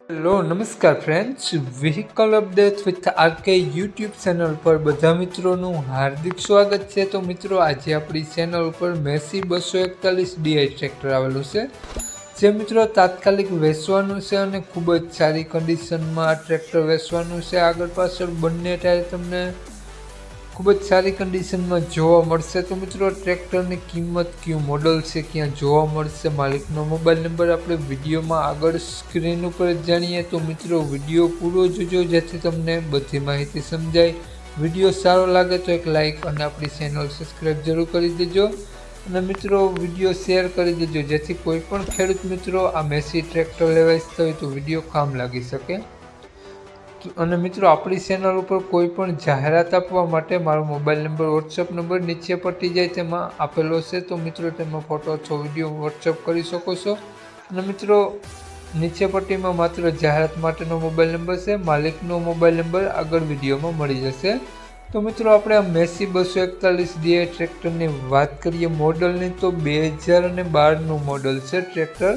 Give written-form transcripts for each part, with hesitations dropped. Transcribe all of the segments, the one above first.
Hello નમસ્કાર friends, vehicle update with RK YouTube channel પર બધા મિત્રોનું હાર્દિક સ્વાગત છે। તો મિત્રો આજે આપણી ચેનલ ઉપર મેસી 241 ડીઆઈ ટ્રેક્ટર આવેલું છે, જે મિત્રો તાત્કાલિક વેચવાનું છે અને ખૂબ જ સારી કન્ડિશનમાં આ ટ્રેક્ટર વેચવાનું છે। આગળ પાછળ બંને ટાયર તમને ખૂબ જ સારી કન્ડિશનમાં જોવા મળશે। તો મિત્રો ટ્રેક્ટરની કિંમત, કયું મોડલ છે, ક્યાં જોવા મળશે, માલિકનો મોબાઈલ નંબર આપણે વિડીયોમાં આગળ સ્ક્રીન ઉપર જાણીએ। તો મિત્રો વિડીયો પૂરો જોજો જેથી તમને બધી માહિતી સમજાય। વિડીયો સારો લાગે તો એક લાઇક અને આપણી ચેનલ સબસ્ક્રાઈબ જરૂર કરી દેજો અને મિત્રો વિડીયો શેર કરી દેજો જેથી કોઈ પણ ખેડૂત મિત્રો આ મેસી ટ્રેક્ટર લેવા ઈચ્છતા હોય તો વિડીયો કામ લાગી શકે। અને મિત્રો આપણી ચેનલ ઉપર કોઈ પણ જાહેરાત આપવા માટે મારો મોબાઈલ નંબર, વોટ્સઅપ નંબર નીચે પટી જાય તેમાં આપેલો છે। તો મિત્રો તેમાં ફોટો અથવા વિડીયો વોટ્સઅપ કરી શકો છો। અને મિત્રો નીચે પટ્ટીમાં માત્ર જાહેરાત માટેનો મોબાઈલ નંબર છે, માલિકનો મોબાઈલ નંબર આગળ વિડીયોમાં મળી જશે। તો મિત્રો આપણે આ મેસી 241 ડીઆઈ ટ્રેક્ટરની વાત કરીએ મોડલની, તો 2012નું મોડલ છે ટ્રેક્ટર।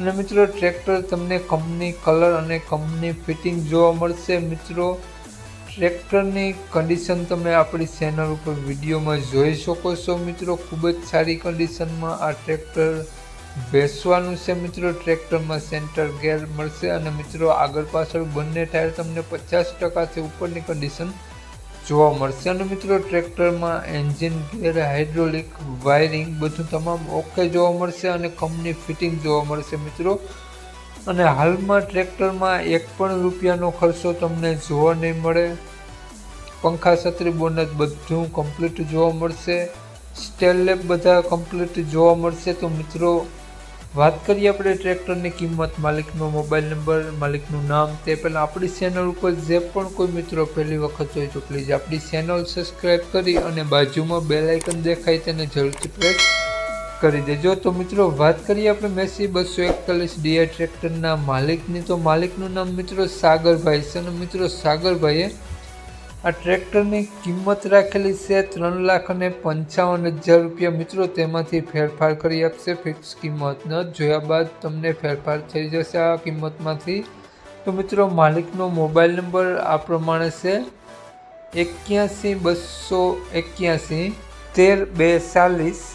અને મિત્રો ટ્રેક્ટર તમને કંપની કલર અને કંપની ફિટિંગ જોવા મળશે। મિત્રો ટ્રેક્ટરની કન્ડિશન તમે આપણી ચેનલ ઉપર વિડીયોમાં જોઈ શકો છો। મિત્રો ખૂબ જ સારી કન્ડિશનમાં આ ટ્રેક્ટર વેચવાનું છે। મિત્રો ટ્રેક્ટરમાં સેન્ટર ગેર મળશે અને મિત્રો આગળ પાછળ બંને ટાયર તમને 50%થી ઉપરની કન્ડિશન જોવા મળશે। અને મિત્રો ટ્રેક્ટરમાં એન્જિન, ગેર, હાઇડ્રોલિક, વાયરિંગ બધું તમામ ઓકે જોવા મળશે અને કંપની ફિટિંગ જોવા મળશે મિત્રો। અને હાલમાં ટ્રેક્ટરમાં એક પણ રૂપિયાનો ખર્ચો તમને જોવા નહીં મળે। પંખા, છત્રી, બોનટ બધું કમ્પ્લીટ જોવા મળશે। સ્ટેલ લેમ્પ બધા કમ્પ્લીટ જોવા મળશે। તો મિત્રો વાત કરીએ આપણે ટ્રેક્ટરની કિંમત, માલિકનો મોબાઈલ નંબર, માલિકનું નામ, તે પહેલાં આપણી ચેનલ ઉપર જે પણ કોઈ મિત્રો પહેલી વખત હોય તો પ્લીઝ આપણી ચેનલ સબસ્ક્રાઈબ કરી અને બાજુમાં બેલ આઇકન દેખાય તેને જરૂરથી પ્રેસ કરી દેજો। તો મિત્રો વાત કરીએ આપણે મેસી 241 ડીઆઈ ટ્રેક્ટરના માલિકની, તો માલિકનું નામ મિત્રો સાગરભાઈ છે। અને મિત્રો સાગરભાઈએ આ ટ્રેક્ટરની કિંમત રાખેલી છે 3,55,000 રૂપિયા। મિત્રો તેમાંથી ફેરફાર કરી આપશે, ફિક્સ કિંમત ન જોયા બાદ તમને ફેરફાર થઈ જશે આ કિંમતમાંથી। તો મિત્રો માલિકનો મોબાઈલ નંબર આ પ્રમાણે છે 81 281 13 240।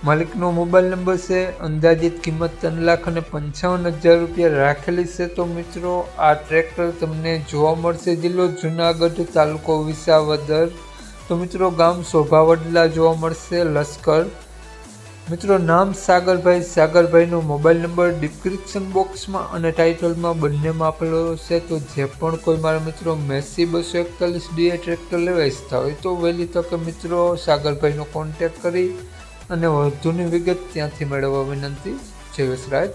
માલિકનો મોબાઈલ નંબર છે। અંદાજિત કિંમત 3,55,000 રૂપિયા રાખેલી છે। તો મિત્રો આ ટ્રેક્ટર તમને જોવા મળશે જિલ્લો જુનાગઢ, તાલુકો વિસાવદર, તો મિત્રો ગામ શોભાવડલા જોવા મળશે, લશ્કર। મિત્રો નામ સાગરભાઈ, સાગરભાઈનો મોબાઈલ નંબર ડિસ્ક્રિપ્શન બોક્સમાં અને ટાઇટલમાં બંનેમાં આપેલો છે। તો જે પણ કોઈ મારા મિત્રો મેસી 241 ડીઆઈ ટ્રેક્ટર લેવા ઈચ્છતા હોય તો વહેલી તકે મિત્રો સાગરભાઈનો કોન્ટેક્ટ કરી અને વધુની વિગત ત્યાંથી મેળવવા વિનંતી। જય વસરાજ।